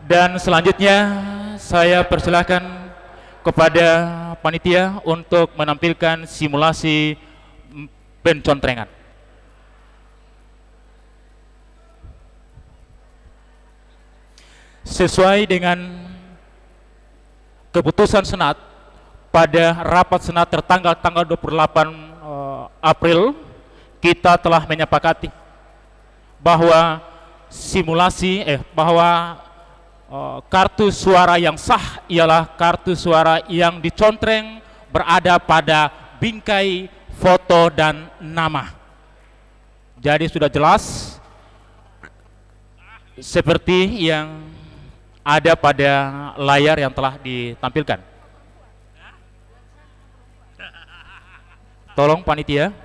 Dan selanjutnya saya persilahkan kepada panitia untuk menampilkan simulasi pencontrengan. Sesuai dengan keputusan Senat pada rapat Senat tertanggal tanggal 28 April, kita telah menyepakati bahwa kartu suara yang sah ialah kartu suara yang dicontreng berada pada bingkai foto dan nama. Jadi sudah jelas seperti yang ada pada layar yang telah ditampilkan. Tolong panitia.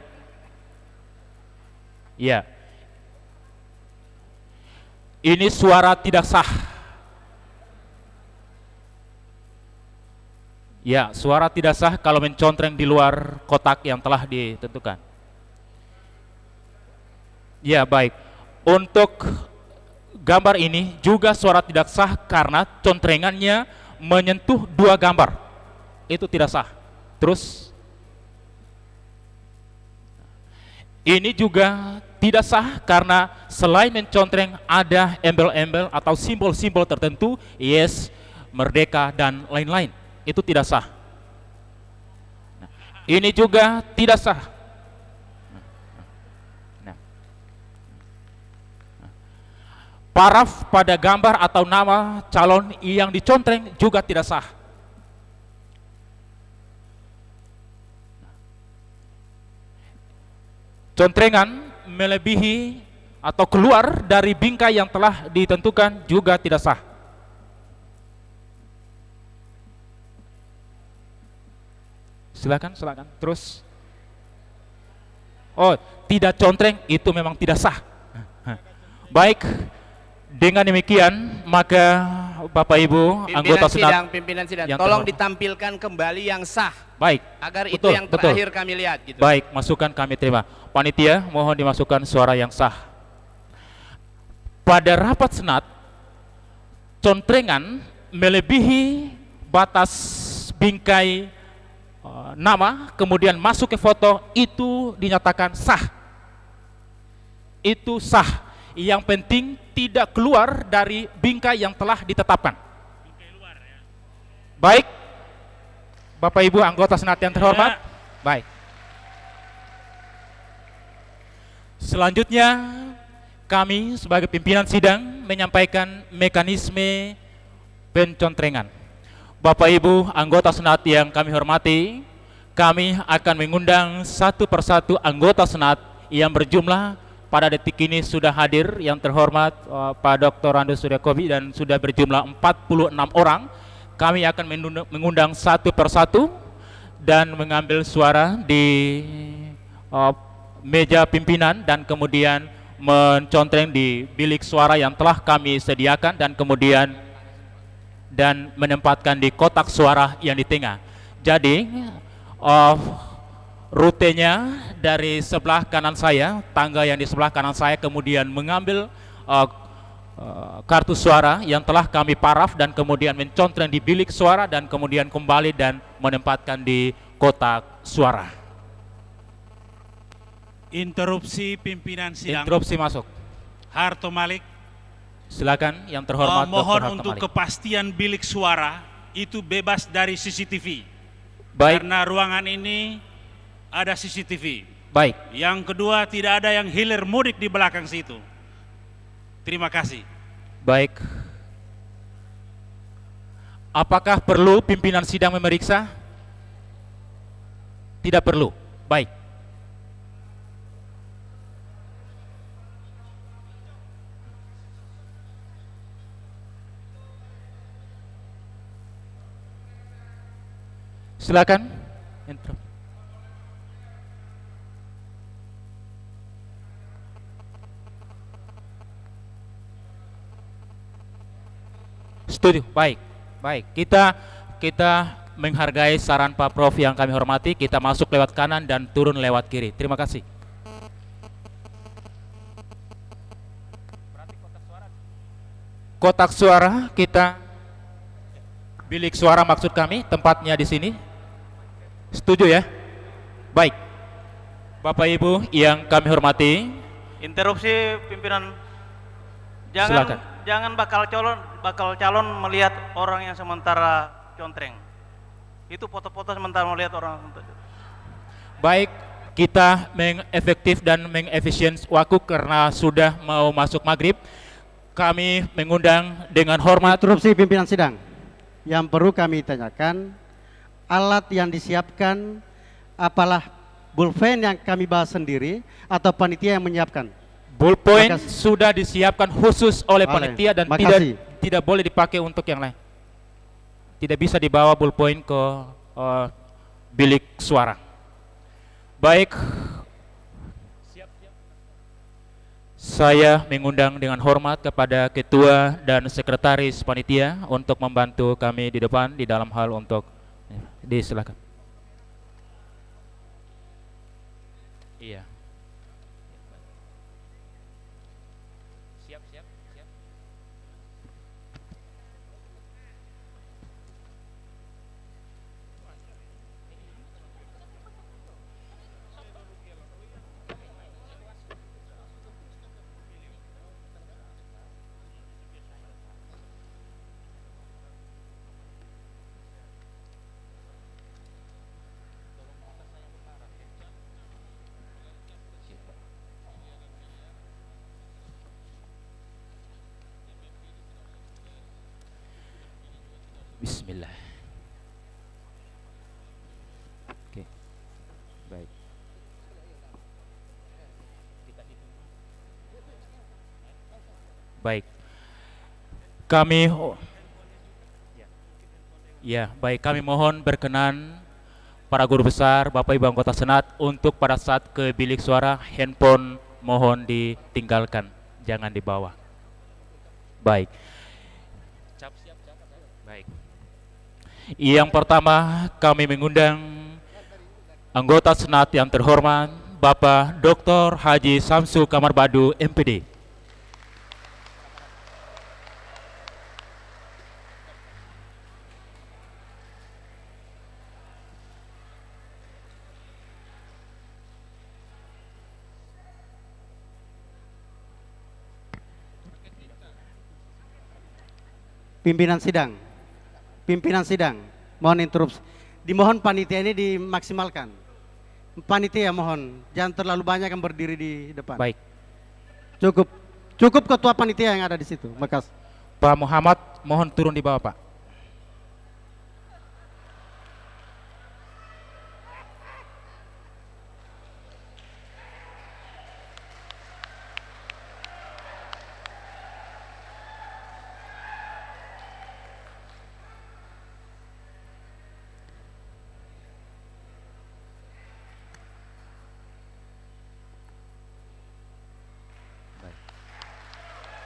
Ya. Ini suara tidak sah. Ya, suara tidak sah kalau mencontreng di luar kotak yang telah ditentukan. Ya, baik. Untuk gambar ini juga suara tidak sah karena contrengannya menyentuh dua gambar. Itu tidak sah. Terus ini juga tidak sah karena selain mencontreng ada embel-embel atau simbol-simbol tertentu, yes, merdeka dan lain-lain. Itu tidak sah. Nah, ini juga tidak sah. Paraf pada gambar atau nama calon yang dicontreng juga tidak sah. Contrengan melebihi atau keluar dari bingkai yang telah ditentukan juga tidak sah. Silakan. Terus. Oh, tidak contreng itu memang tidak sah. Baik. Dengan demikian, maka Bapak Ibu anggota Senat, pimpinan sidang, tolong ditampilkan kembali yang sah. Baik. Agar itu yang terakhir kami lihat. Gitu. Baik, masukan kami terima. Panitia, mohon dimasukkan suara yang sah. Pada rapat Senat, contrengan melebihi batas bingkai nama, kemudian masuk ke foto, itu dinyatakan sah. Itu sah. Yang penting tidak keluar dari bingkai yang telah ditetapkan. Baik, Bapak Ibu anggota Senat yang terhormat. Baik. Selanjutnya kami sebagai pimpinan sidang menyampaikan mekanisme pencontrengan. Bapak Ibu anggota Senat yang kami hormati, kami akan mengundang satu persatu anggota Senat yang berjumlah pada detik ini sudah hadir yang terhormat Pak Dr. Randus Suryakobi dan sudah berjumlah 46 orang. Kami akan mengundang satu persatu dan mengambil suara di meja pimpinan dan kemudian mencontreng di bilik suara yang telah kami sediakan dan kemudian menempatkan di kotak suara yang di tengah. Jadi rutenya dari sebelah kanan saya, tangga yang di sebelah kanan saya, kemudian mengambil kartu suara yang telah kami paraf dan kemudian mencontreng di bilik suara dan kemudian kembali dan menempatkan di kotak suara. Interupsi pimpinan sidang. Interupsi masuk. Harto Malik. Silakan yang terhormat. Mohon untuk kepastian bilik suara itu bebas dari CCTV. Baik. Karena ruangan ini ada CCTV. Baik. Yang kedua, tidak ada yang hilir mudik di belakang situ. Terima kasih. Baik. Apakah perlu pimpinan sidang memeriksa? Tidak perlu. Baik. Silakan. Setuju. Baik. Kita menghargai saran Pak Prof yang kami hormati. Kita masuk lewat kanan dan turun lewat kiri. Terima kasih. kotak suara kita, bilik suara maksud kami, tempatnya di sini. Setuju ya? Baik. Bapak Ibu yang kami hormati, Interupsi pimpinan. Silakan. Jangan bakal calon melihat orang yang sementara contreng. Itu foto-foto sementara melihat orang. baik, kita mengefektif dan mengefisien waktu karena sudah mau masuk maghrib. Kami mengundang dengan hormat. Interupsi pimpinan sidang. Yang perlu kami tanyakan, alat yang disiapkan apalah pulpen yang kami bahas sendiri atau panitia yang menyiapkan? Ballpoint Makasih. sudah disiapkan khusus oleh panitia dan Makasih. tidak boleh dipakai untuk yang lain. Tidak bisa dibawa ballpoint ke bilik suara. Baik, saya mengundang dengan hormat kepada ketua dan sekretaris panitia untuk membantu kami di depan di dalam hal untuk disilakan. Iya. Siap. Bismillah. Oke. Baik. Baik. Kami mohon berkenan para guru besar, Bapak Ibu anggota Senat untuk pada saat ke bilik suara handphone mohon ditinggalkan, jangan dibawa. Baik. Baik. Yang pertama kami mengundang anggota Senat yang terhormat Bapak Dr. Haji Samsu Kamarbadu MPD. Pimpinan sidang, mohon interupsi. Dimohon panitia ini dimaksimalkan. Panitia mohon, jangan terlalu banyak yang berdiri di depan. Baik. Cukup ketua panitia yang ada di situ. Makasih. Pak Muhammad mohon turun di bawah, Pak.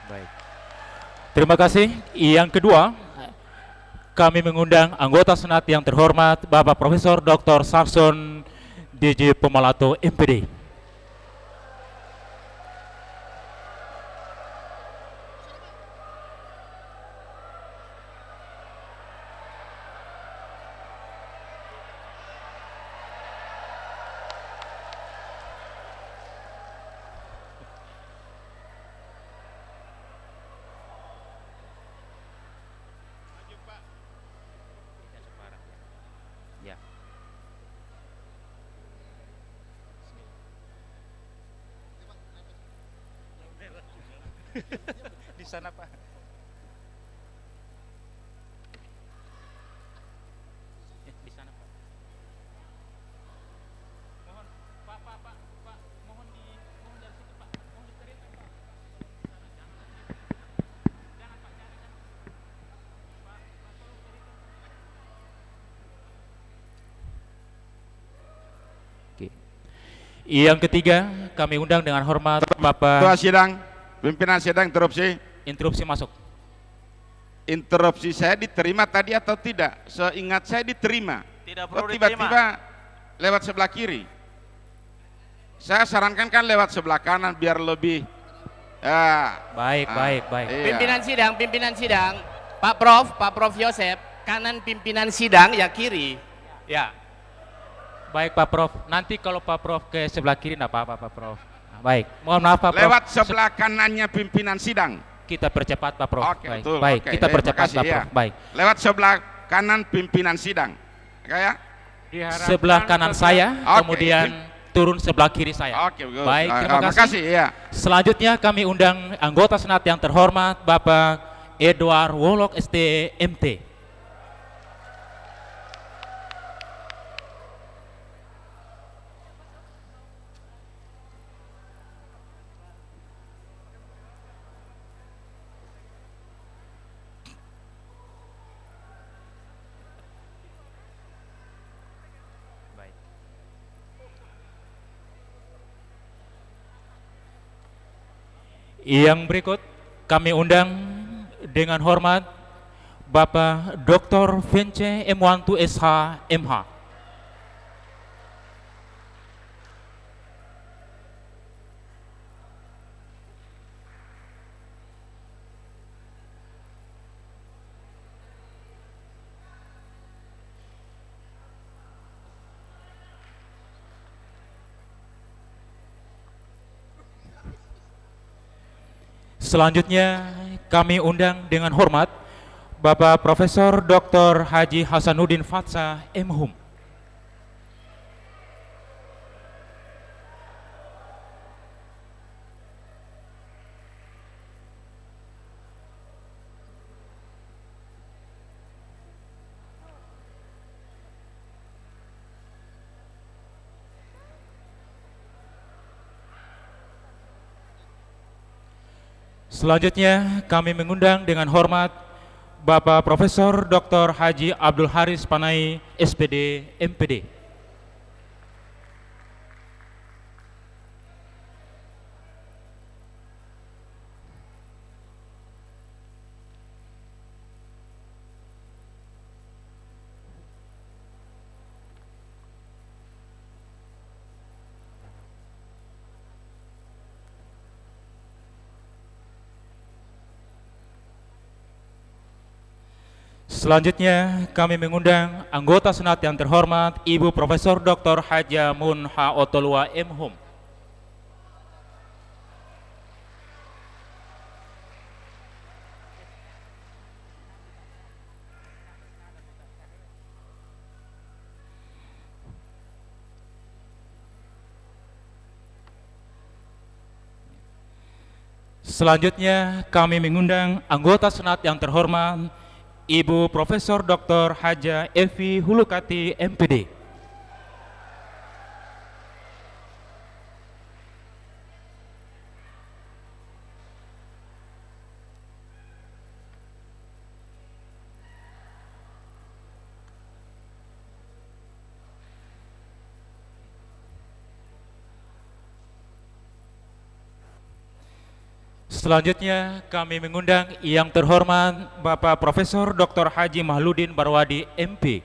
Baik. Terima kasih. Yang kedua, kami mengundang anggota Senat yang terhormat Bapak Profesor Dr. Sarson DJ Pemalato MPD. Ya. Di sana, Pak. Di sana, Pak. Mohon, Pak, mohon dari situ, Pak. Mohon diterima, Pak. Jangan, Pak, jangan. Pak, tolong carikan. Oke. Yang ketiga, kami undang dengan hormat Bapak. Ketua sidang, pimpinan sidang interupsi. Interupsi masuk. Interupsi saya diterima tadi atau tidak? Seingat saya diterima. Tidak Kok perlu tiba-tiba lewat sebelah kiri? Saya sarankan kan lewat sebelah kanan biar lebih Ya. Baik, baik, baik. Iya. Pimpinan sidang, Pak Prof Yosep, kanan pimpinan sidang ya kiri. Ya. Baik Pak Prof. Nanti kalau Pak Prof ke sebelah kiri enggak apa-apa Pak Prof. Nah, baik. Mohon maaf Pak Prof. Lewat sebelah kanannya pimpinan sidang. Kita percepat Pak Prof. Oke, Baik. betul. Baik, Oke. kita percepat Makasih, Pak ya. Prof. Baik. Lewat sebelah kanan pimpinan sidang. Kayak? Sebelah kanan saya, Oke. kemudian turun sebelah kiri saya. Oke, bagus. Baik, terima kasih. Makasih, ya. Selanjutnya kami undang anggota Senat yang terhormat Bapak Edward Wolok ST MT. Yang berikut kami undang dengan hormat Bapak Dr. Vence M1 SH MH. Selanjutnya kami undang dengan hormat Bapak Profesor Dr. Haji Hasanuddin Fatsa MHum. Selanjutnya kami mengundang dengan hormat Bapak Profesor Dr. Haji Abdul Haris Panai SPD MPD. Selanjutnya kami mengundang anggota Senat yang terhormat Ibu Profesor Dr. Haja Munha Otolua MHum. Selanjutnya kami mengundang anggota Senat yang terhormat Ibu Profesor Dr. Haja Evi Hulukati MPD. Selanjutnya kami mengundang yang terhormat Bapak Profesor Dr. Haji Mahludin Barwadi MP.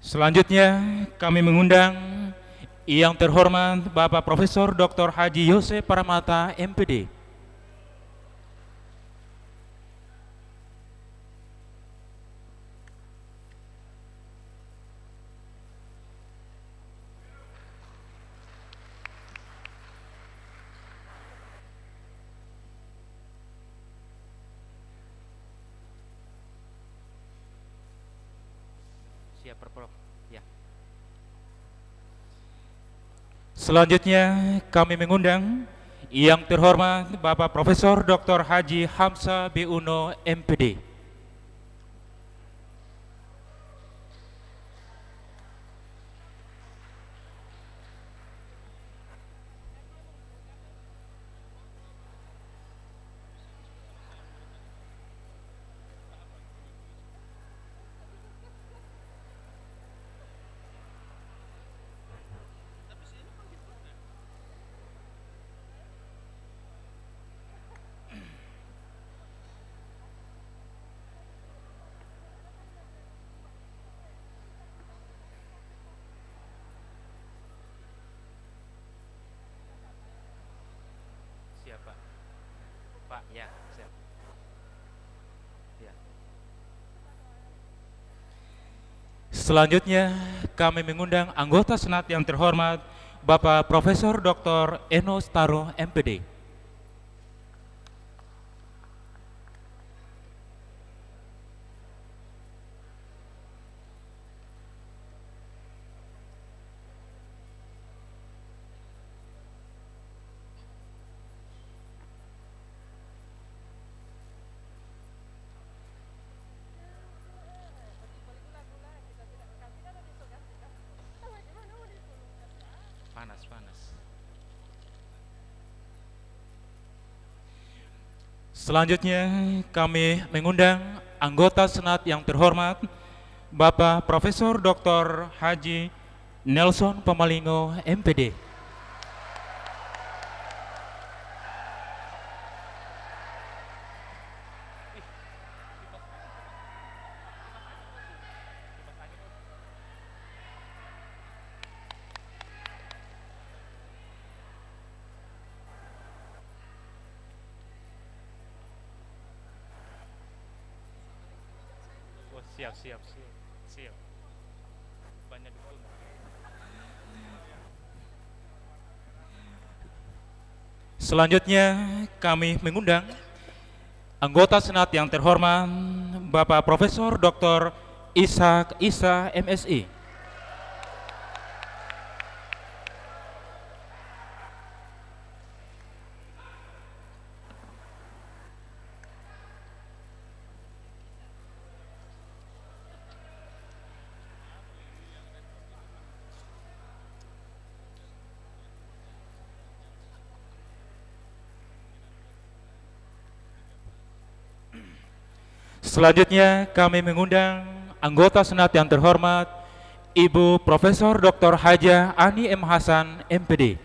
Selanjutnya kami mengundang yang terhormat Bapak Profesor Dr. Haji Yosef Paramata MPD. Siap, Prof. Ya. Selanjutnya kami mengundang yang terhormat Bapak Profesor Dr. Haji Hamsa B. Uno MPD. Pak. Ya, siap. Ya. Selanjutnya kami mengundang anggota Senat yang terhormat Bapak Profesor Dr. Eno Staro, MPD. Panas. Selanjutnya kami mengundang anggota Senat yang terhormat Bapak Profesor Dr. Haji Nelson Pamalingo, MPD. Siap. Banyak dukung. Selanjutnya kami mengundang anggota Senat yang terhormat Bapak Profesor Dr. Ishak Isa, MSI. Selanjutnya kami mengundang anggota Senat yang terhormat Ibu Profesor Dr. Haja Ani M. Hasan, MPD.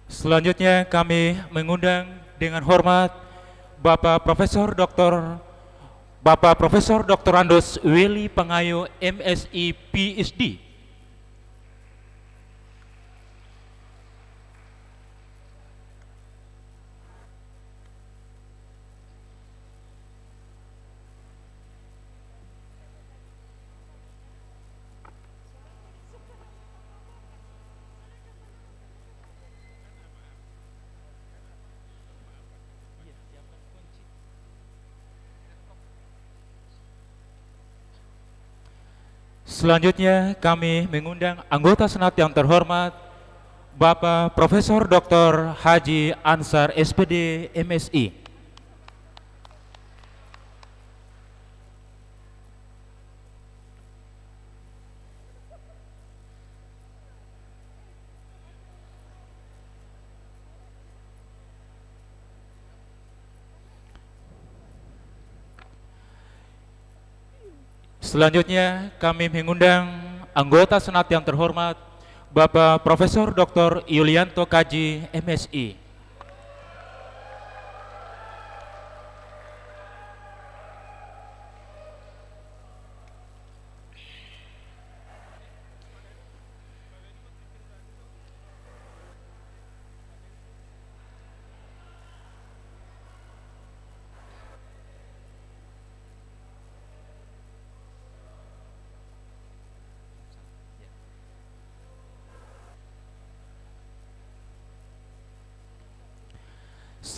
Selanjutnya kami mengundang dengan hormat Bapak Profesor Dr. Andos Willy Pangayo, MSI, PhD. Selanjutnya kami mengundang anggota Senat yang terhormat Bapak Profesor Dr. Haji Ansar, SPD, MSI. Selanjutnya kami mengundang anggota Senat yang terhormat Bapak Profesor Dr. Yulianto Kaji, MSI.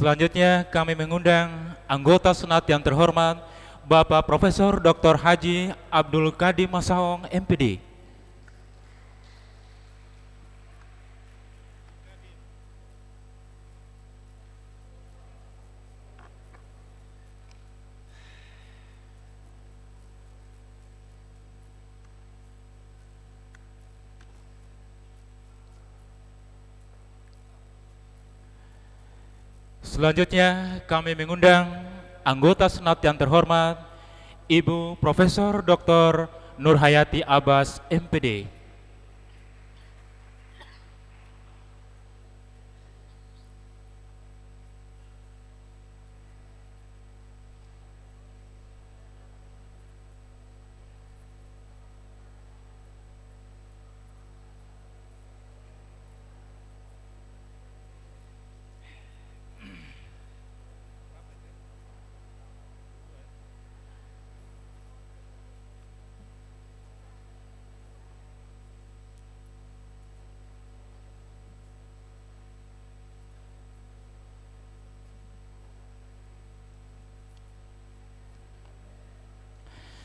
Selanjutnya kami mengundang anggota Senat yang terhormat Bapak Profesor Dr. Haji Abdul Kadim Masaong, MPD. Selanjutnya kami mengundang anggota Senat yang terhormat Ibu Profesor Dr. Nurhayati Abbas, MPD.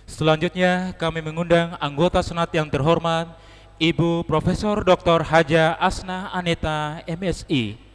Selanjutnya kami mengundang anggota Senat yang terhormat Ibu Profesor Dr. Haja Asna Aneta MSI.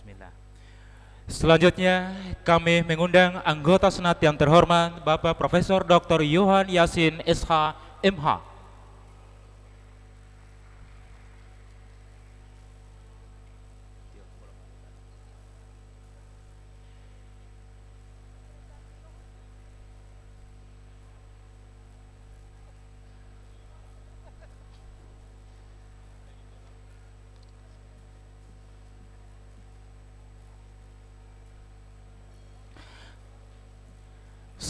Bismillah. Selanjutnya kami mengundang anggota Senat yang terhormat Bapak Profesor Dr. Yohan Yasin SH MH.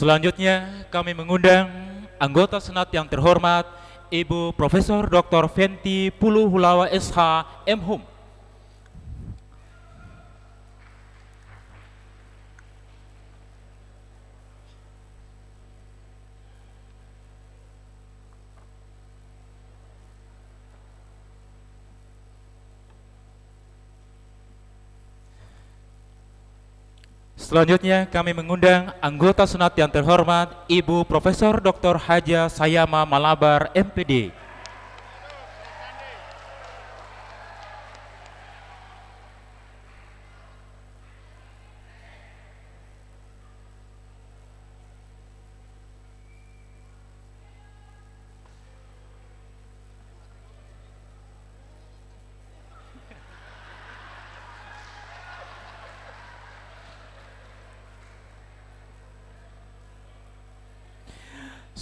Selanjutnya kami mengundang anggota Senat yang terhormat Ibu Profesor Dr. Fenty Puluhulawa SH MHum. Selanjutnya kami mengundang anggota Senat yang terhormat Ibu Profesor Dr. Haja Sayama Malabar MPD.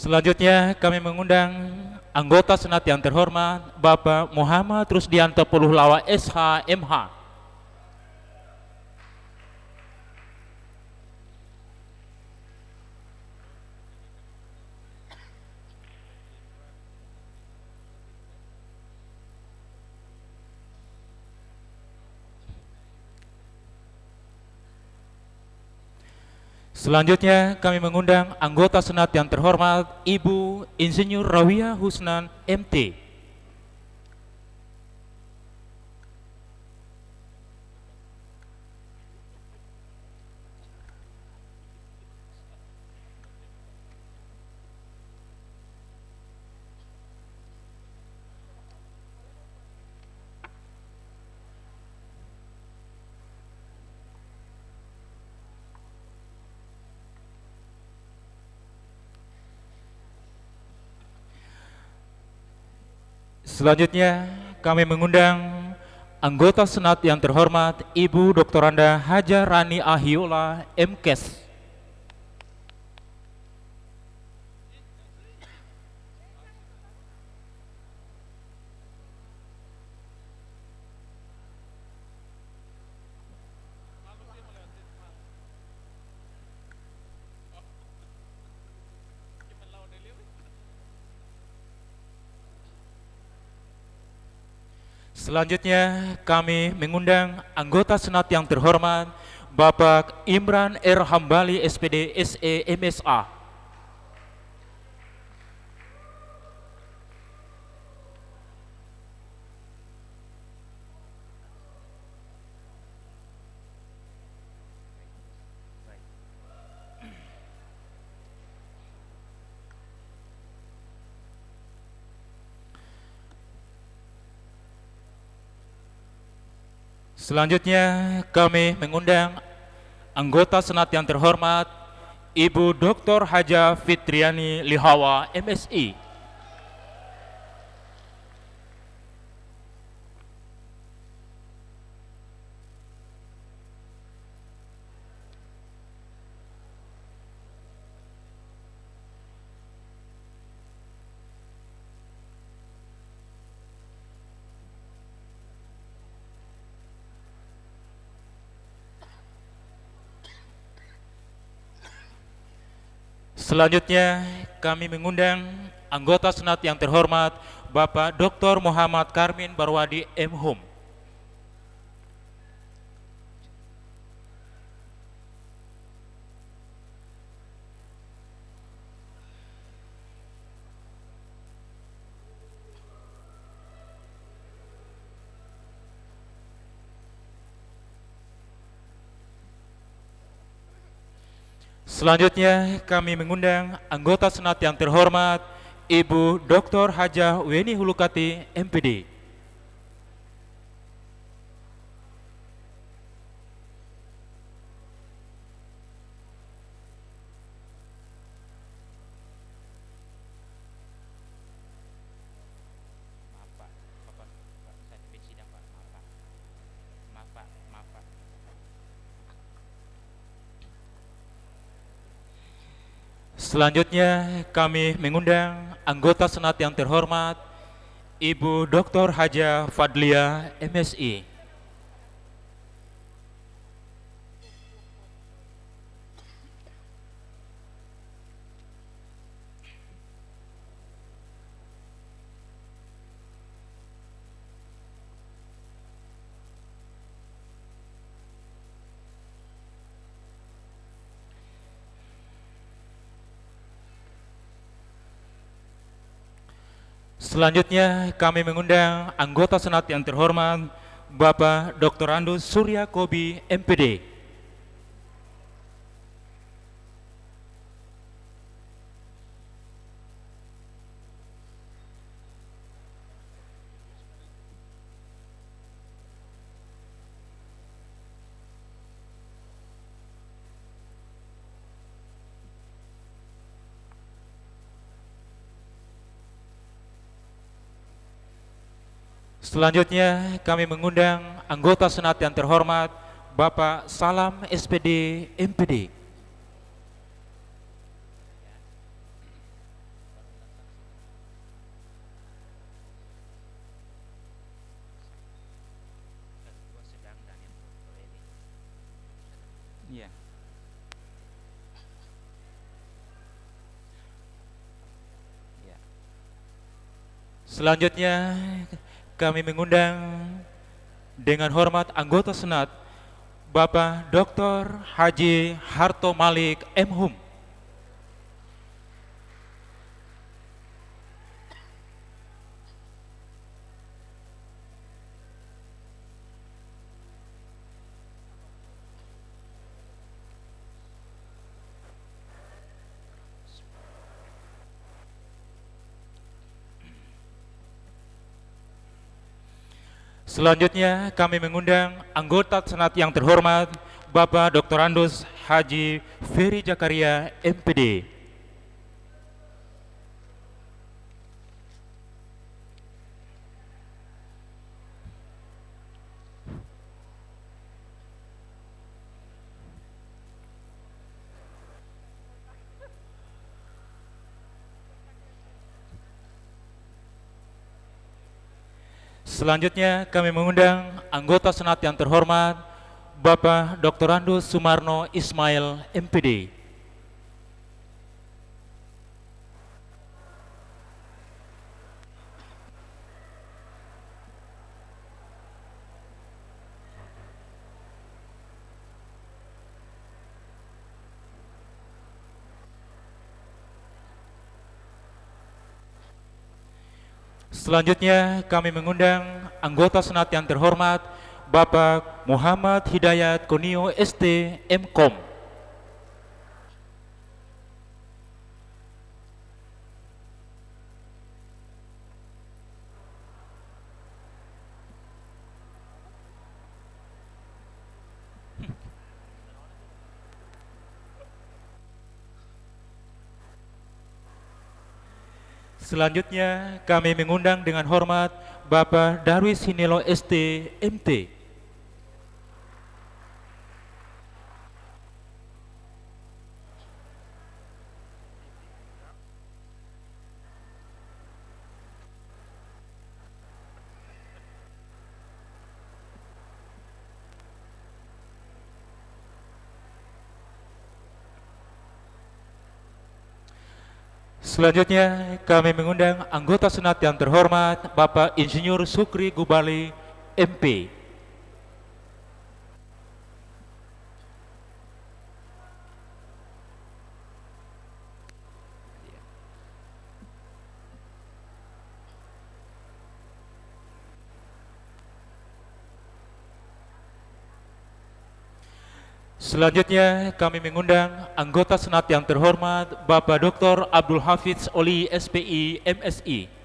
Selanjutnya kami mengundang anggota Senat yang terhormat Bapak Muhammad Rusdianto Puluhlawa SH MH. Selanjutnya kami mengundang anggota Senat yang terhormat Ibu Insinyur Rawiyah Husnan MT. Selanjutnya kami mengundang anggota Senat yang terhormat Ibu Dr. Anda Haja Rani Ahiola MKes. Selanjutnya kami mengundang anggota Senat yang terhormat Bapak Imran R. Hambali SPD SE MSA. Selanjutnya kami mengundang anggota Senat yang terhormat Ibu Dr. Haja Fitriani Lihawa MSI. Selanjutnya kami mengundang anggota Senat yang terhormat Bapak Dr. Muhammad Karmin Barwadi M.Hum. Selanjutnya kami mengundang anggota Senat yang terhormat Ibu Dr. Hajah Weni Hulukati MPD. Selanjutnya kami mengundang anggota Senat yang terhormat Ibu Dr. Hajah Fadlia MSI. Selanjutnya kami mengundang anggota Senat yang terhormat Bapak Dr. Andus Surya Kobi MPD. Selanjutnya kami mengundang anggota Senat yang terhormat Bapak Salam SPD MPD. Selanjutnya kami mengundang dengan hormat anggota Senat Bapak Dr. Haji Harto Malik M.Hum. Selanjutnya kami mengundang anggota Senat yang terhormat Bapak Dr. Andus Haji Ferry Jakaria MPD. Selanjutnya kami mengundang anggota Senat yang terhormat Bapak Dr. Andus Sumarno Ismail MPD. Selanjutnya kami mengundang anggota Senat yang terhormat Bapak Muhammad Hidayat Konio ST MKOM. Selanjutnya kami mengundang dengan hormat Bapak Darwis Hinelo ST MT. Selanjutnya kami mengundang anggota Senat yang terhormat Bapak Insinyur Sukri Gubali MP. Selanjutnya kami mengundang anggota Senat yang terhormat Bapak Dr. Abdul Hafiz Oli SPI MSI.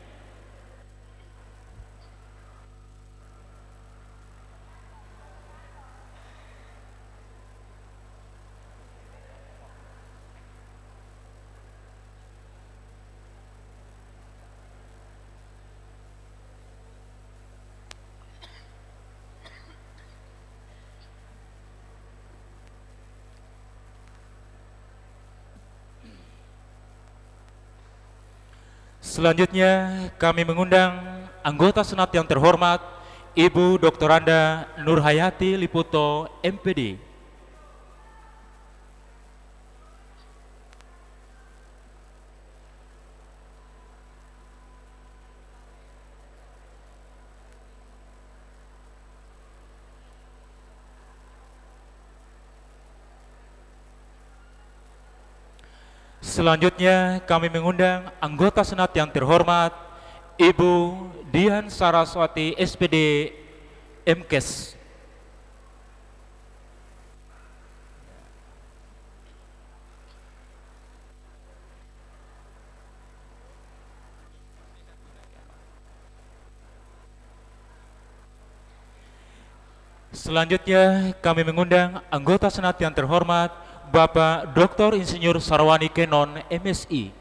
Selanjutnya kami mengundang anggota Senat yang terhormat Ibu Dr. Anda Nurhayati Liputo MPD. Selanjutnya kami mengundang anggota Senat yang terhormat Ibu Dian Saraswati SPD MKes. Selanjutnya kami mengundang anggota Senat yang terhormat Bapak Dr. Insinyur Sarwani Kenon MSI.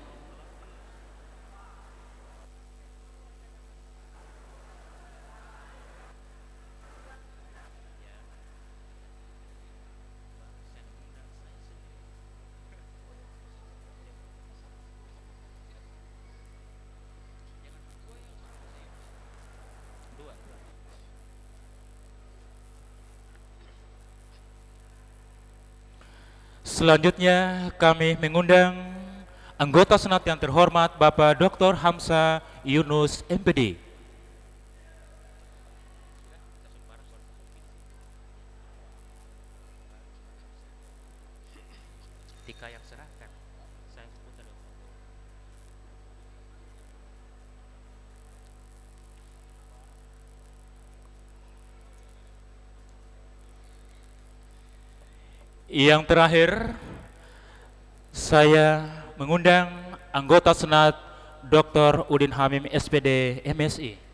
Selanjutnya kami mengundang anggota Senat yang terhormat Bapak Dr. Hamsa Yunus MPD. Tika yang serahkan. Saya seputar. Yang terakhir, saya mengundang anggota Senat Dr. Udin Hamim SPD MSI.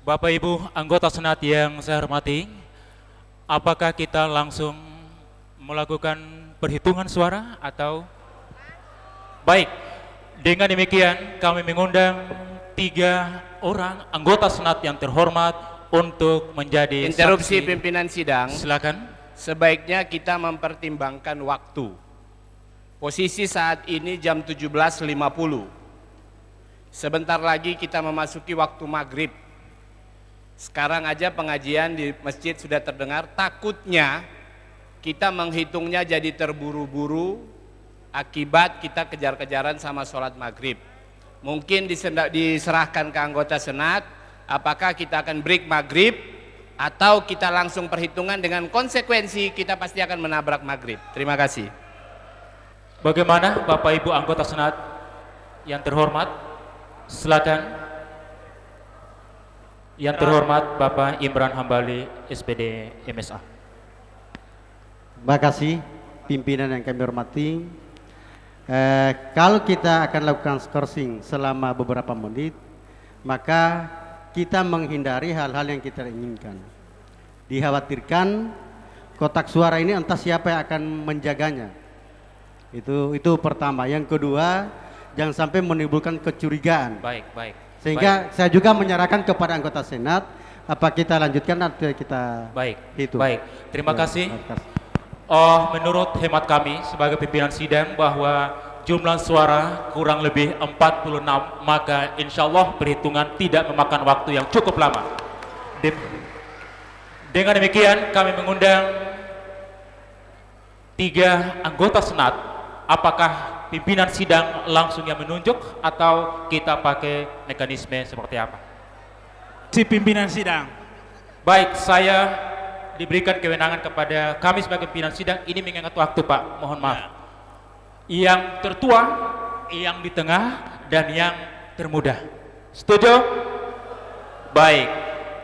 Bapak Ibu anggota Senat yang saya hormati, apakah kita langsung melakukan perhitungan suara atau? Baik, dengan demikian kami mengundang 3 orang anggota Senat yang terhormat untuk menjadi Interupsi saksi. pimpinan sidang. Silakan. Sebaiknya kita mempertimbangkan waktu. Posisi saat ini jam 17.50. Sebentar lagi kita memasuki waktu maghrib. Sekarang aja pengajian di masjid sudah terdengar, takutnya kita menghitungnya jadi terburu-buru akibat kita kejar-kejaran sama sholat maghrib. Mungkin diserahkan ke anggota Senat, apakah kita akan break maghrib atau kita langsung perhitungan dengan konsekuensi kita pasti akan menabrak maghrib. Terima kasih. Bagaimana Bapak Ibu anggota Senat yang terhormat? Silakan. Yang terhormat Bapak Imran Hambali, SPD MSA. Terima kasih pimpinan yang kami hormati. Kalau kita akan lakukan skorsing selama beberapa menit, maka kita menghindari hal-hal yang kita inginkan. Dikhawatirkan kotak suara ini entah siapa yang akan menjaganya. Itu pertama. Yang kedua, jangan sampai menimbulkan kecurigaan. Baik, baik. Sehingga saya juga menyerahkan kepada anggota Senat, apa kita lanjutkan atau kita baik. itu. Baik. Terima Ya, kasih. terima kasih. Menurut hemat kami sebagai pimpinan sidang bahwa jumlah suara kurang lebih 46, maka insya Allah perhitungan tidak memakan waktu yang cukup lama. Dengan demikian kami mengundang 3 anggota Senat. Apakah pimpinan sidang langsung yang menunjuk atau kita pakai mekanisme seperti apa? Si pimpinan sidang. Baik, saya diberikan kewenangan kepada kami sebagai pimpinan sidang ini mengingat waktu, Pak. Mohon maaf. Yang tertua, yang di tengah, dan yang termuda. Setuju? Baik,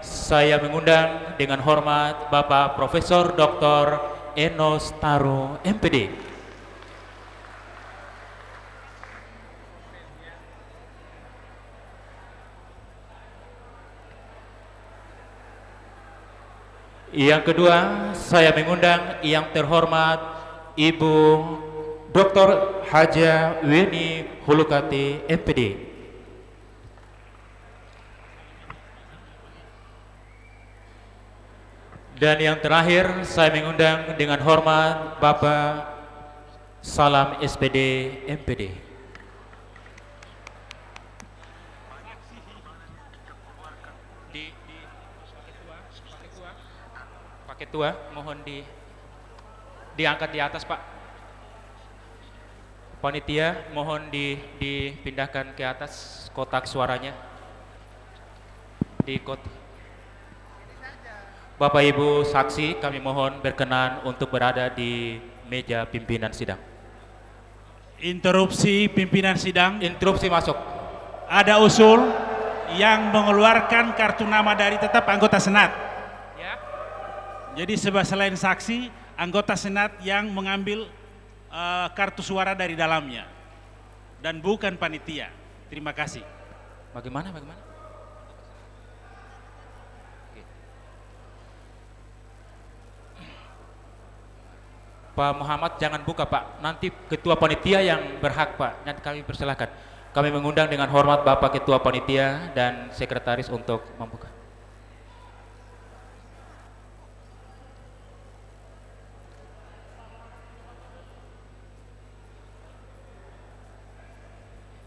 saya mengundang dengan hormat Bapak Profesor Dr. Enos Taro, MPD. Yang kedua, saya mengundang yang terhormat Ibu Dr. Haja Weni Hulukati, MPD. Dan yang terakhir, saya mengundang dengan hormat Bapak Salam, SPD, MPD. Pakai tua, mohon diangkat di atas, Pak. Panitia, mohon dipindahkan ke atas kotak suaranya. Bapak Ibu saksi, kami mohon berkenan untuk berada di meja pimpinan sidang. Interupsi pimpinan sidang. Interupsi masuk. Ada usul yang mengeluarkan kartu nama dari tetap anggota Senat. Jadi selain saksi, anggota Senat yang mengambil kartu suara dari dalamnya dan bukan panitia. Terima kasih. Bagaimana? Pak Muhammad jangan buka, Pak. Nanti ketua panitia yang berhak, Pak. Nanti kami persilahkan. Kami mengundang dengan hormat Bapak Ketua Panitia dan Sekretaris untuk membuka.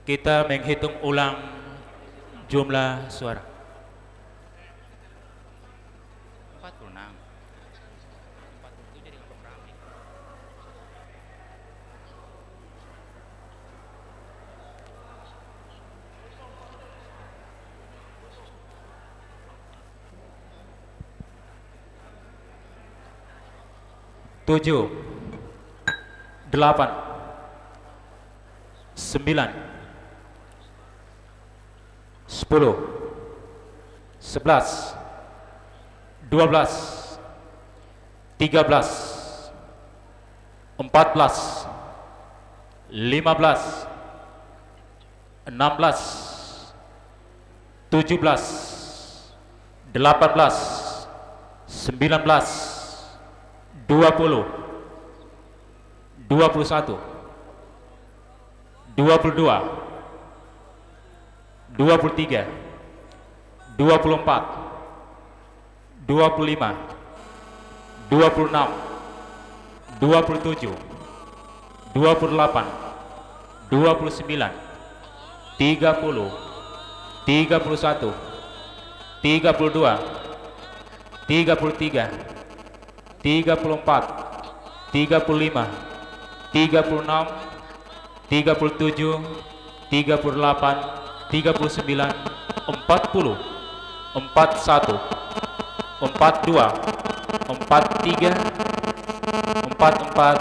Kita menghitung ulang jumlah suara. 46. 47 dengan pemberani. Tujuh, 8, 9, 10, 11, 12, 13, 14, 15, 16, 17, 18, 19, 20, 21, 22, 23, 24, 25, 26, 27, 28, 29, 30, 31, 32, 33, 34, 35, 36, 37, 38, 39, 40, 41, 42, 43, 44,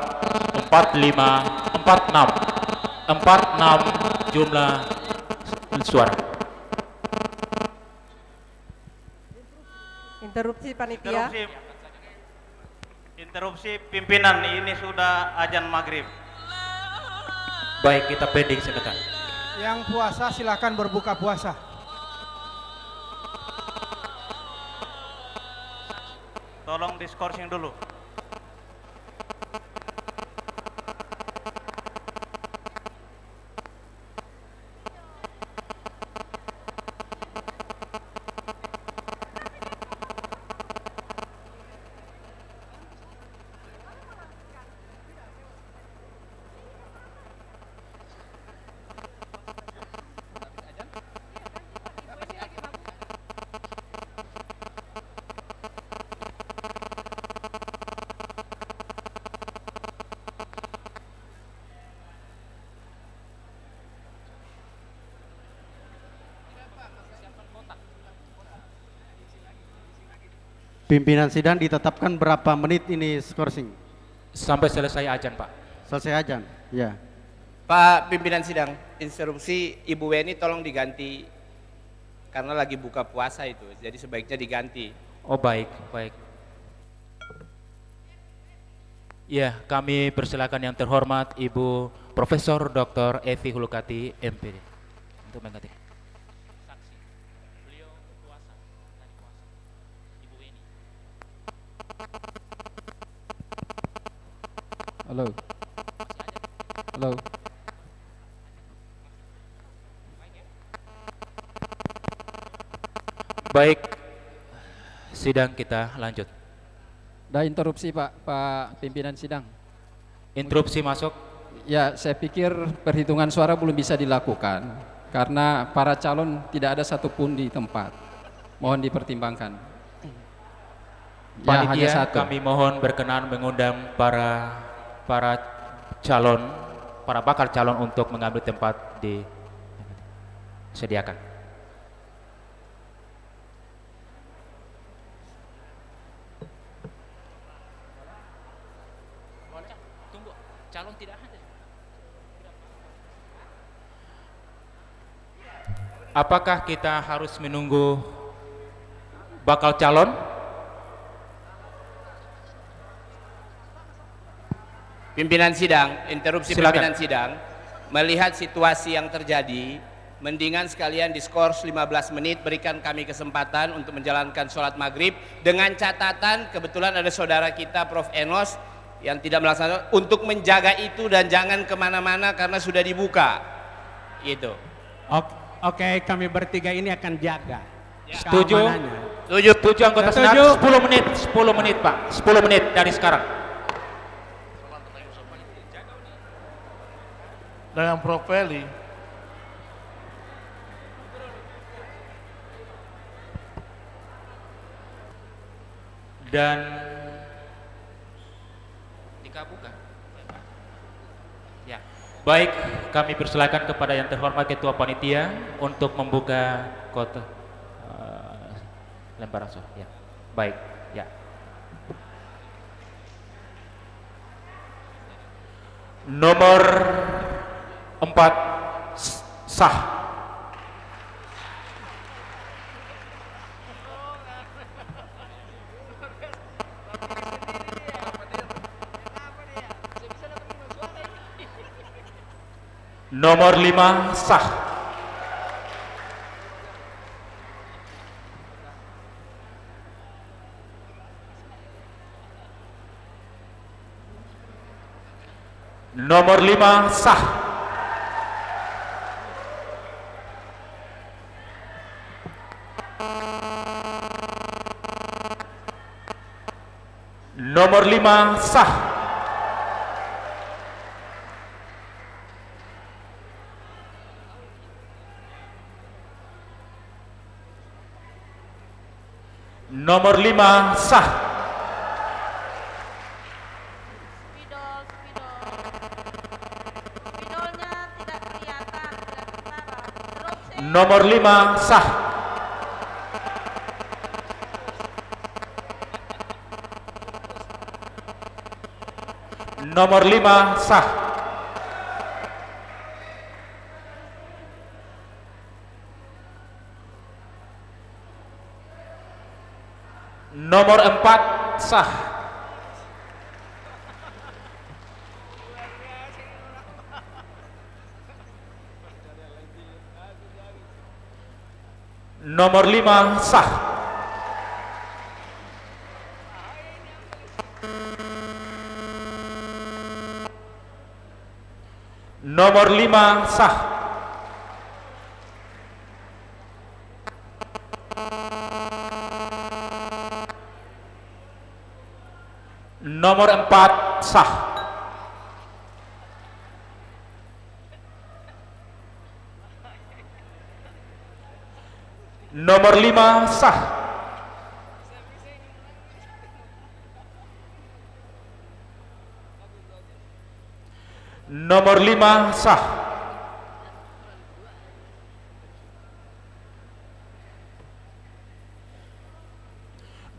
45, 46, 46 jumlah suara. Interupsi panitia. Interupsi pimpinan, ini sudah azan maghrib. Baik, kita pending sebentar. Yang puasa silakan berbuka puasa. Tolong diskorsing dulu. Pimpinan sidang ditetapkan berapa menit ini skorsing? Sampai selesai azan, Pak. Selesai ajan? Ya. Pak pimpinan sidang, instruksi Ibu Weni tolong diganti karena lagi buka puasa itu, jadi sebaiknya diganti. Oh, baik, baik. Ya, kami persilakan yang terhormat Ibu Profesor Dr. Evi Hulukati, MPD, untuk mengganti. Saksi. Beliau berpuasa, tadi puasa. Ibu Weni. Halo. Halo. Baik, sidang kita lanjut. Ada interupsi Pak pimpinan sidang. Interupsi masuk. Ya, saya pikir perhitungan suara belum bisa dilakukan karena para calon tidak ada satupun di tempat. Mohon dipertimbangkan. Ya, hanya Panitia, satu. kami mohon berkenan mengundang para calon, para bakal calon untuk mengambil tempat disediakan. Tunggu, calon tidak ada. Apakah kita harus menunggu bakal calon? Pimpinan sidang, interupsi Silakan. pimpinan sidang, melihat situasi yang terjadi, mendingan sekalian diskors 15 menit, berikan kami kesempatan untuk menjalankan sholat maghrib, dengan catatan kebetulan ada saudara kita Prof. Enos yang tidak melaksanakan, untuk menjaga itu dan jangan kemana-mana karena sudah dibuka. Gitu. Oke, kami bertiga ini akan jaga. Setuju? keamanannya. Setuju anggota Senat? Setuju. 10 menit Pak, 10 menit dari sekarang. Dengan Prof. Feli. Dan dikabulkan. Ya, baik, kami persilakan kepada yang terhormat Ketua Panitia untuk membuka kotak lemparan suara. Ya, baik, ya. Nomor 4 sah. Nomor 5 sah. Nomor 5 sah. Nomor 5 sah. Nomor 5 sah. Spidolnya tidak kelihatan, tidak tertara. Interupsi. Nomor 5 sah. Nomor 5 sah. Nomor 4 sah. Nomor 5 sah. Nomor 5 sah. Nomor 4 sah. Nomor 5 sah. Nomor 5 sah.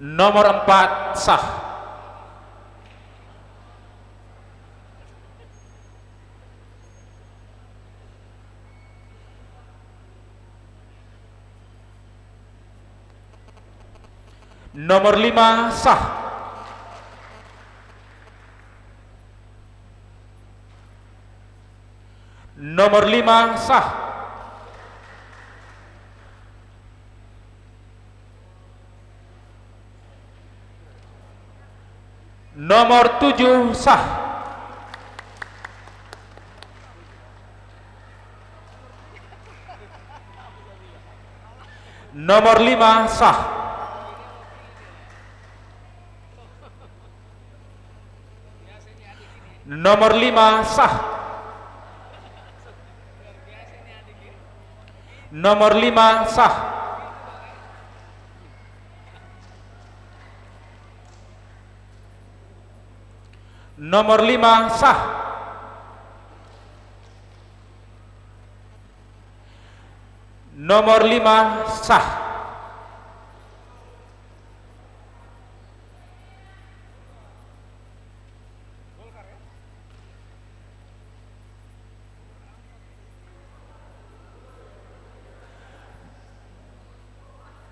Nomor 4 sah. Nomor 5 sah. Nomor 5 sah. Nomor 7 sah. Nomor 5 sah. Nomor 5 sah. Nomor 5 sah. Nomor 5 sah. Nomor 5 sah.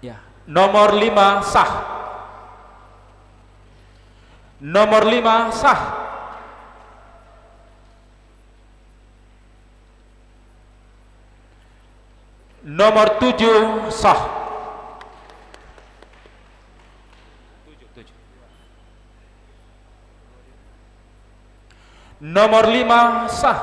Ya, nomor 5 sah. Nomor 5 sah. Nomor 7 sah. Nomor 5 sah.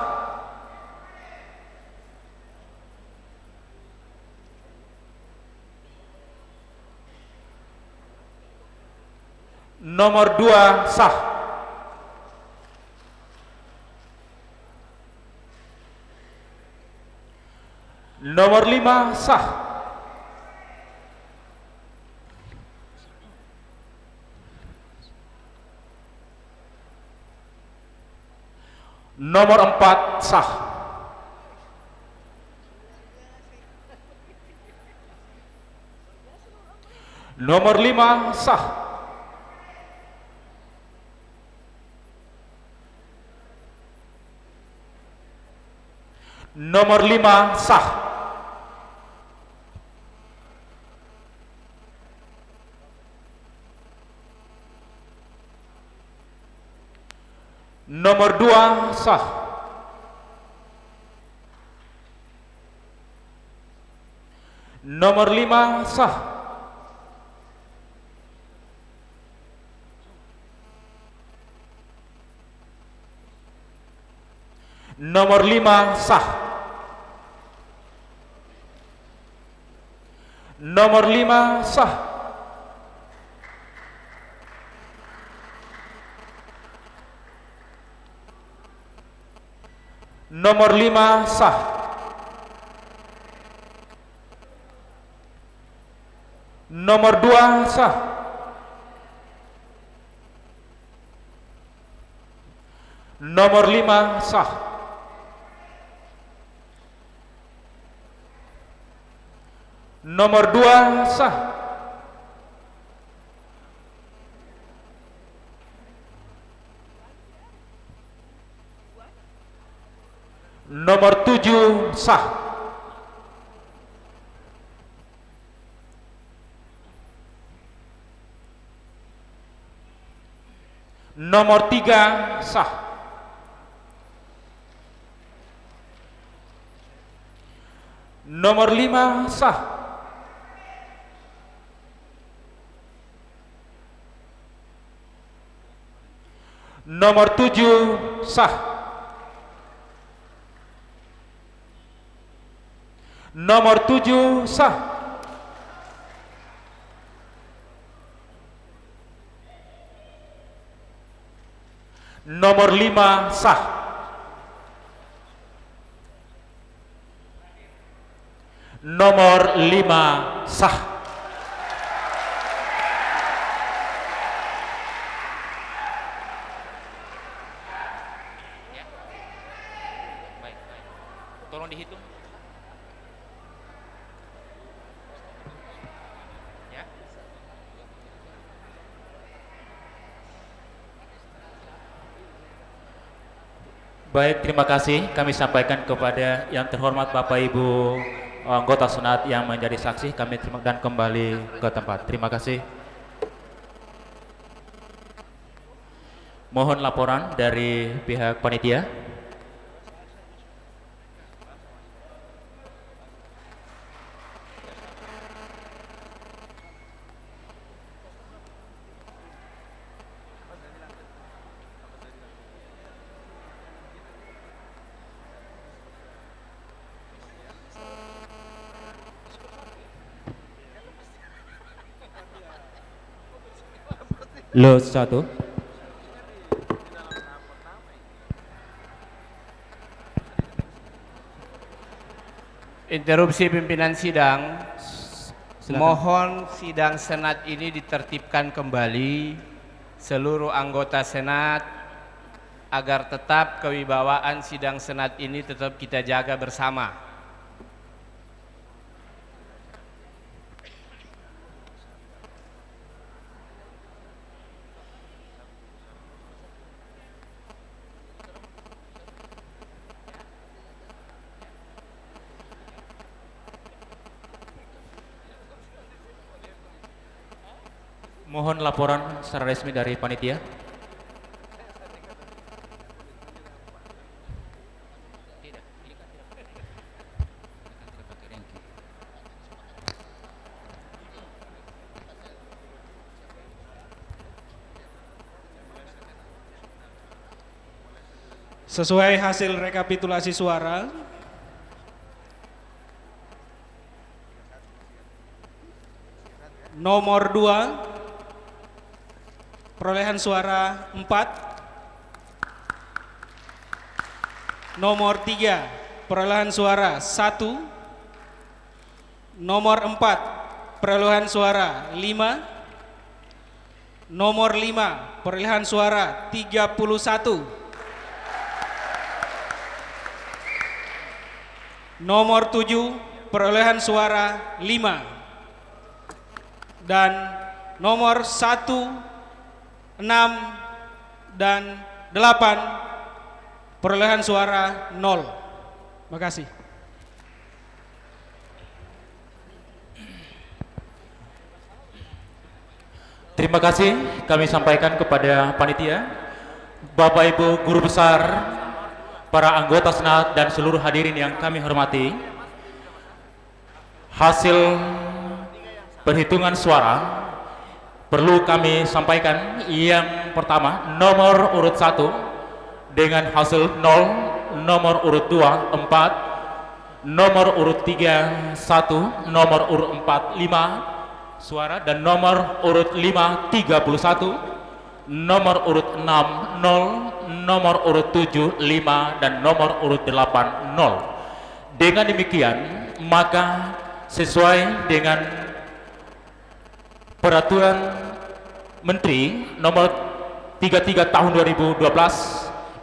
Nomor 2 sah. Nomor 5 sah. Nomor 4 sah. Nomor 5 sah. Nomor 5 sah. Nomor 2 sah. Nomor 5 sah. Nomor 5 sah. Nomor 5 sah. Nomor 5 sah. Nomor 2 sah. Nomor 5 sah. Nomor 2 sah. Nomor 7 sah. Nomor 3 sah. Nomor 5 sah. Nomor 7 sah. Nomor 7 sah. Nomor 5 sah. Nomor 5 sah. Ya. Baik. Tolong dihitung. Ya. Baik, terima kasih kami sampaikan kepada yang terhormat Bapak Ibu anggota Senat yang menjadi saksi, kami terima dan kembali ke tempat. Terima kasih. Mohon laporan dari pihak panitia. Lot 1. Interupsi pimpinan sidang. Silakan. Mohon sidang Senat ini ditertibkan kembali seluruh anggota Senat agar tetap kewibawaan sidang Senat ini tetap kita jaga bersama. Mohon laporan secara resmi dari panitia. Sesuai hasil rekapitulasi suara, nomor 2 perolehan suara 4, nomor 3 perolehan suara 1, nomor 4 perolehan suara 5, nomor 5 perolehan suara 31, nomor 7 perolehan suara 5, dan nomor 1, 6 dan 8 perolehan suara 0. Terima kasih. Terima kasih kami sampaikan kepada panitia, Bapak Ibu guru besar, para anggota Senat dan seluruh hadirin yang kami hormati. Hasil perhitungan suara perlu kami sampaikan. Yang pertama, nomor urut 1 dengan hasil 0, nomor urut 2 4, nomor urut 3 1, nomor urut 4 5 suara, dan nomor urut 5 31, nomor urut 6 0, nomor urut 7 5, dan nomor urut 8 0. Dengan demikian, maka sesuai dengan Peraturan Menteri nomor 33 tahun 2012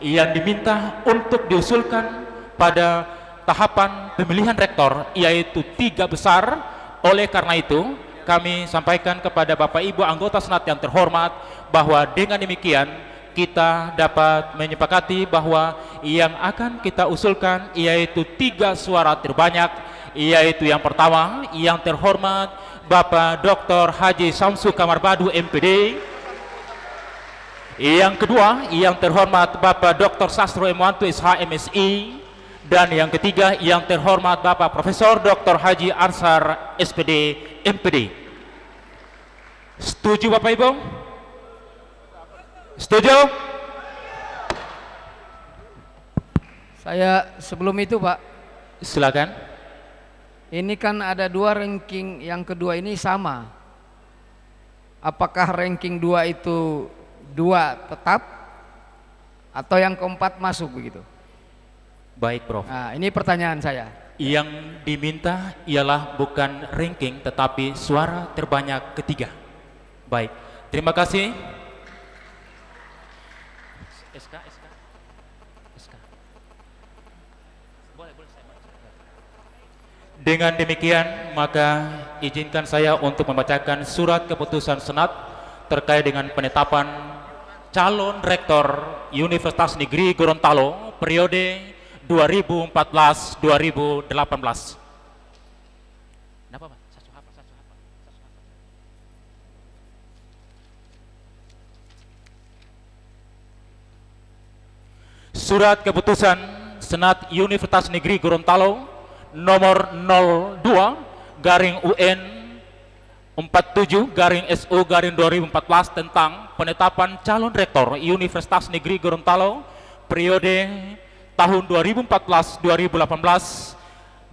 yang diminta untuk diusulkan pada tahapan pemilihan rektor, yaitu 3 besar. Oleh karena itu kami sampaikan kepada Bapak Ibu anggota Senat yang terhormat bahwa dengan demikian kita dapat menyepakati bahwa yang akan kita usulkan yaitu 3 suara terbanyak, yaitu yang pertama yang terhormat Bapak Dr. Haji Samsu Kamar Badu MPD. Yang kedua, yang terhormat Bapak Dr. Sastro Emuanto SH MSI. Dan yang ketiga, yang terhormat Bapak Profesor Dr. Haji Ansar SPD MPD. Setuju Bapak Ibu? Setuju? Saya sebelum itu Pak, Silakan. ini kan ada dua ranking, yang kedua ini sama. Apakah ranking 2 itu 2 tetap atau yang keempat masuk begitu? Baik Prof. Nah, ini pertanyaan saya. Yang diminta ialah bukan ranking tetapi suara terbanyak ketiga. Baik, terima kasih. SK. Dengan demikian, maka izinkan saya untuk membacakan surat keputusan Senat terkait dengan penetapan calon rektor Universitas Negeri Gorontalo periode 2014-2018. Kenapa, Pak? Surat keputusan Senat Universitas Negeri Gorontalo nomor 02/UN 47/SU/2014 tentang penetapan calon rektor Universitas Negeri Gorontalo periode tahun 2014-2018.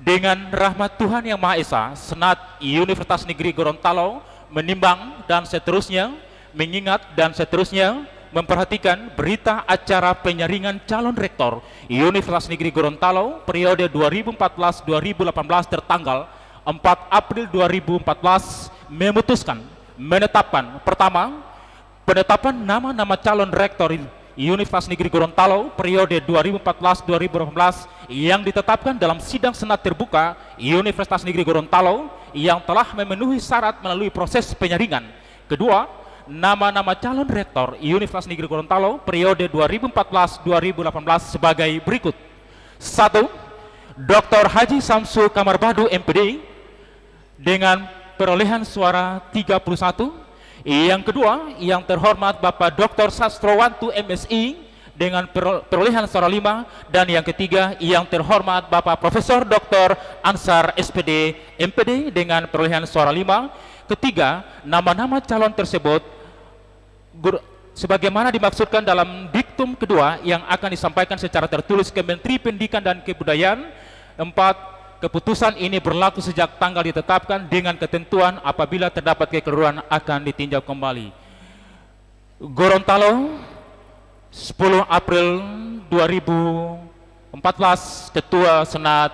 Dengan rahmat Tuhan Yang Maha Esa, Senat Universitas Negeri Gorontalo menimbang dan seterusnya, mengingat dan seterusnya, memperhatikan berita acara penyaringan calon rektor Universitas Negeri Gorontalo periode 2014-2018 tertanggal 4 April 2014 memutuskan menetapkan pertama, penetapan nama-nama calon rektor Universitas Negeri Gorontalo periode 2014-2018 yang ditetapkan dalam sidang Senat terbuka Universitas Negeri Gorontalo yang telah memenuhi syarat melalui proses penyaringan. Kedua, nama-nama calon rektor Universitas Negeri Gorontalo periode 2014-2018 sebagai berikut. 1. Dr. Haji Samsu Kamarbadu MPD dengan perolehan suara 31. Yang kedua, yang terhormat Bapak Dr. Sastrowanto MSI dengan perolehan suara 5. Dan yang ketiga, yang terhormat Bapak Profesor Dr. Ansar SPD MPD dengan perolehan suara 5. Ketiga, nama-nama calon tersebut sebagaimana dimaksudkan dalam diktum kedua yang akan disampaikan secara tertulis ke Menteri Pendidikan dan Kebudayaan. 4. Keputusan ini berlaku sejak tanggal ditetapkan dengan ketentuan apabila terdapat kekeliruan akan ditinjau kembali. Gorontalo 10 April 2014. Ketua Senat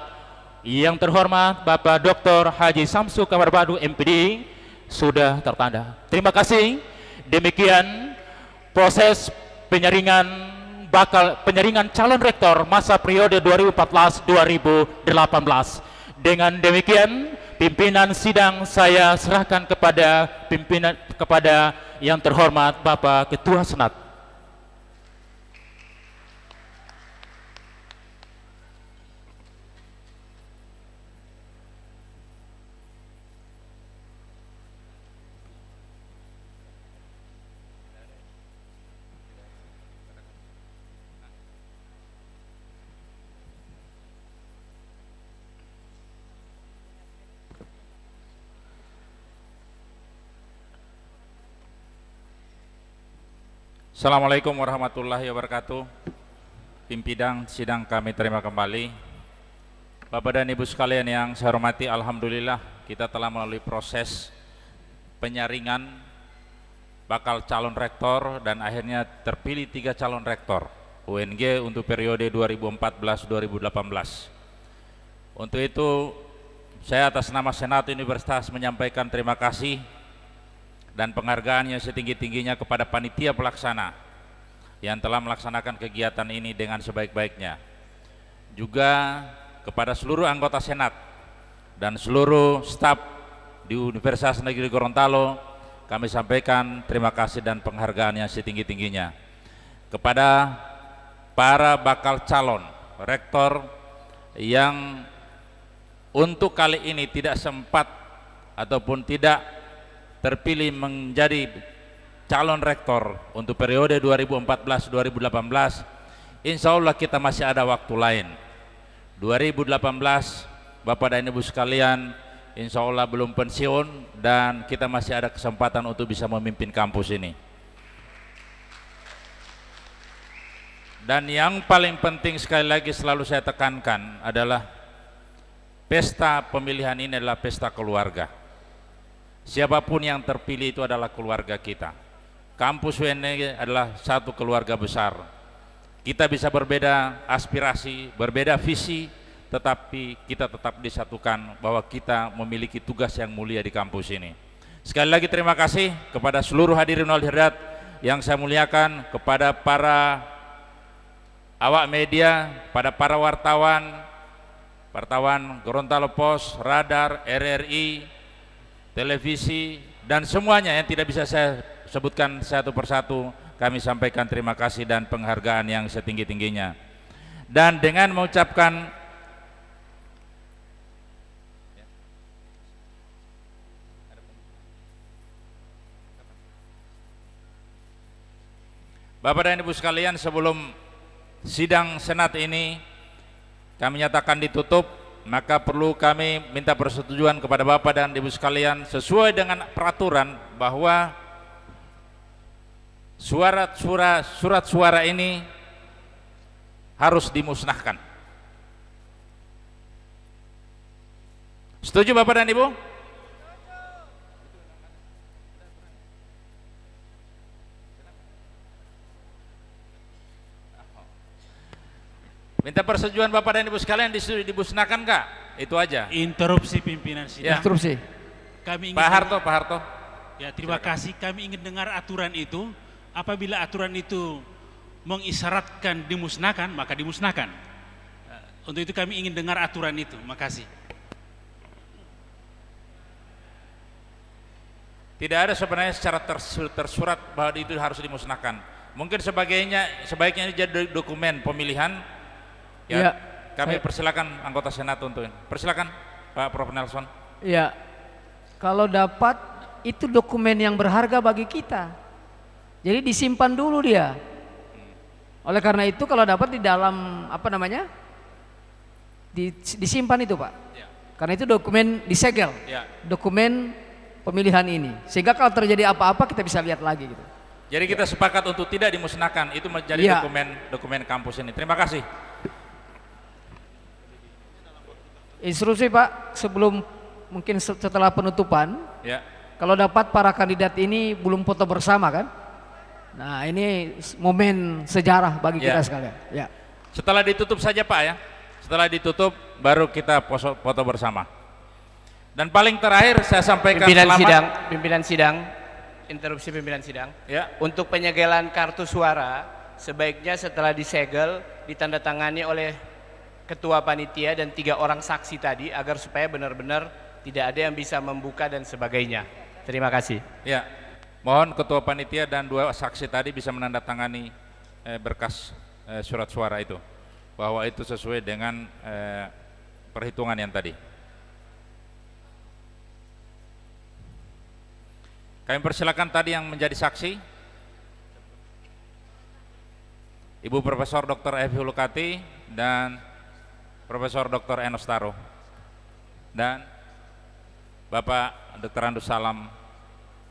yang terhormat Bapak Dr. Haji Samsu Kamarbadu MPD sudah tertanda. Terima kasih. Demikian proses penyaringan calon rektor masa periode 2014-2018. Dengan demikian, pimpinan sidang saya serahkan kepada yang terhormat Bapak Ketua Senat. Assalamualaikum warahmatullahi wabarakatuh. Pimpinan sidang kami terima kembali. Bapak dan Ibu sekalian yang saya hormati, alhamdulillah kita telah melalui proses penyaringan bakal calon rektor dan akhirnya terpilih 3 calon rektor UNG untuk periode 2014-2018. Untuk itu saya atas nama Senat Universitas menyampaikan terima kasih dan penghargaan yang setinggi-tingginya kepada panitia pelaksana yang telah melaksanakan kegiatan ini dengan sebaik-baiknya. Juga kepada seluruh anggota Senat dan seluruh staf di Universitas Negeri Gorontalo, kami sampaikan terima kasih dan penghargaan yang setinggi-tingginya. Kepada para bakal calon rektor yang untuk kali ini tidak sempat ataupun tidak terpilih menjadi calon rektor untuk periode 2014-2018, insya Allah kita masih ada waktu lain. 2018, Bapak dan Ibu sekalian, insya Allah belum pensiun dan kita masih ada kesempatan untuk bisa memimpin kampus ini. Dan yang paling penting sekali lagi selalu saya tekankan adalah pesta pemilihan ini adalah pesta keluarga. Siapapun yang terpilih itu adalah keluarga kita. Kampus UNY adalah satu keluarga besar. Kita bisa berbeda aspirasi, berbeda visi, tetapi kita tetap disatukan bahwa kita memiliki tugas yang mulia di kampus ini. Sekali lagi terima kasih kepada seluruh hadirin wal hadirat yang saya muliakan, kepada para awak media, pada para wartawan Gorontalo Pos, Radar, RRI, televisi, dan semuanya yang tidak bisa saya sebutkan satu persatu, kami sampaikan terima kasih dan penghargaan yang setinggi-tingginya. Dan dengan mengucapkan Bapak dan Ibu sekalian, sebelum sidang Senat ini kami nyatakan ditutup, maka perlu kami minta persetujuan kepada Bapak dan Ibu sekalian sesuai dengan peraturan bahwa surat suara ini harus dimusnahkan. Setuju Bapak dan Ibu? Minta persetujuan Bapak dan Ibu sekalian dimusnahkan kak? Itu aja. Interupsi pimpinan sidang. Interupsi. Kami ingin Pak Harto. Ya, terima kasih. Kami ingin dengar aturan itu. Apabila aturan itu mengisyaratkan dimusnahkan, maka dimusnahkan. Untuk itu kami ingin dengar aturan itu. Makasih. Tidak ada sebenarnya secara tersurat bahwa itu harus dimusnahkan. Mungkin sebaiknya ini jadi dokumen pemilihan. Ya, kami persilakan anggota Senat untuk ini. Persilakan Pak Prof Nelson. Ya, kalau dapat itu dokumen yang berharga bagi kita. Jadi disimpan dulu dia. Oleh karena itu kalau dapat di dalam disimpan itu Pak. Ya. Karena itu dokumen disegel. Ya. Dokumen pemilihan ini. Sehingga kalau terjadi apa-apa kita bisa lihat lagi gitu. Jadi kita sepakat untuk tidak dimusnahkan, itu menjadi dokumen kampus ini. Terima kasih. Instruksi Pak, sebelum mungkin setelah penutupan, kalau dapat para kandidat ini belum foto bersama kan? Nah ini momen sejarah bagi kita sekalian. Ya. Setelah ditutup saja Pak ya. Setelah ditutup baru kita foto bersama. Dan paling terakhir saya sampaikan pimpinan sidang, interupsi pimpinan sidang. Ya. Untuk penyegelan kartu suara sebaiknya setelah disegel ditandatangani oleh ketua panitia dan 3 orang saksi tadi agar supaya benar-benar tidak ada yang bisa membuka dan sebagainya. Terima kasih. Ya, mohon ketua panitia dan 2 saksi tadi bisa menandatangani berkas surat suara itu, bahwa itu sesuai dengan perhitungan yang tadi. Kami persilakan tadi yang menjadi saksi, Ibu Profesor Dr. Evi Hulukati dan Profesor Dr. Enos Taro dan Bapak Dr. Andus Salam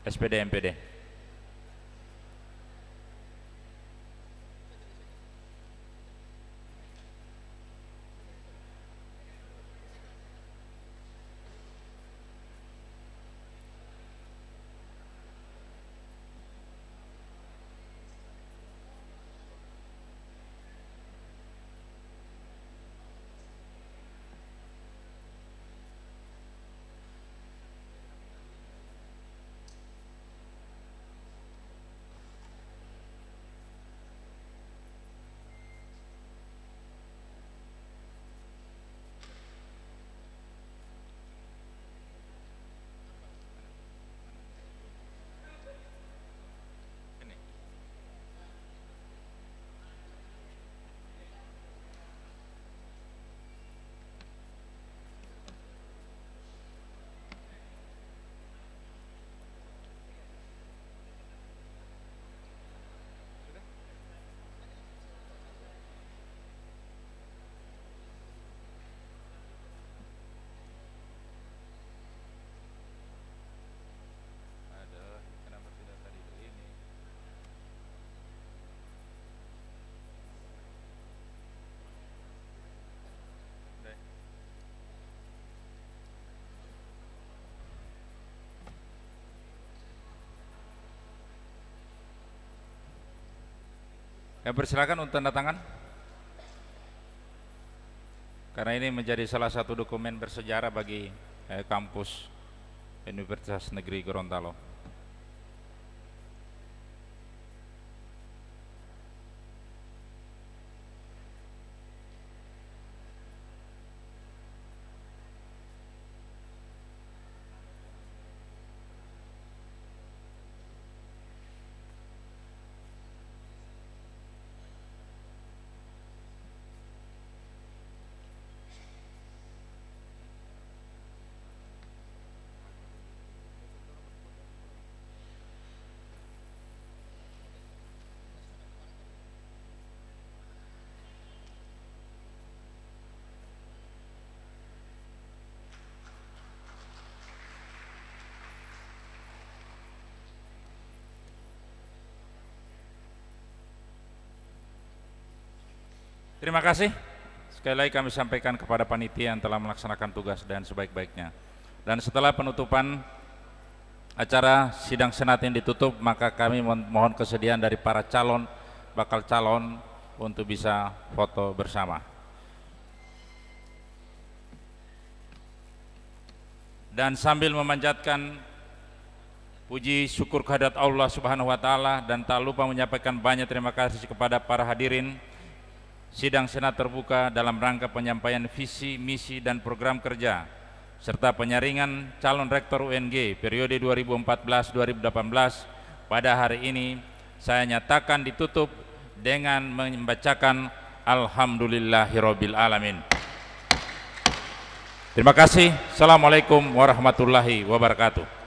SPD MPD. Yang persilakan untuk tanda tangan. Karena ini menjadi salah satu dokumen bersejarah bagi kampus Universitas Negeri Gorontalo. Terima kasih. Sekali lagi kami sampaikan kepada panitia yang telah melaksanakan tugas dan sebaik-baiknya. Dan setelah penutupan acara sidang senat yang ditutup, maka kami mohon kesediaan dari para bakal calon untuk bisa foto bersama. Dan sambil memanjatkan puji syukur kehadirat Allah Subhanahu wa taala dan tak lupa menyampaikan banyak terima kasih kepada para hadirin. Sidang senat terbuka dalam rangka penyampaian visi, misi, dan program kerja serta penyaringan calon rektor UNG periode 2014-2018 pada hari ini saya nyatakan ditutup dengan membacakan Alhamdulillahirabbil alamin. Terima kasih. Assalamualaikum warahmatullahi wabarakatuh.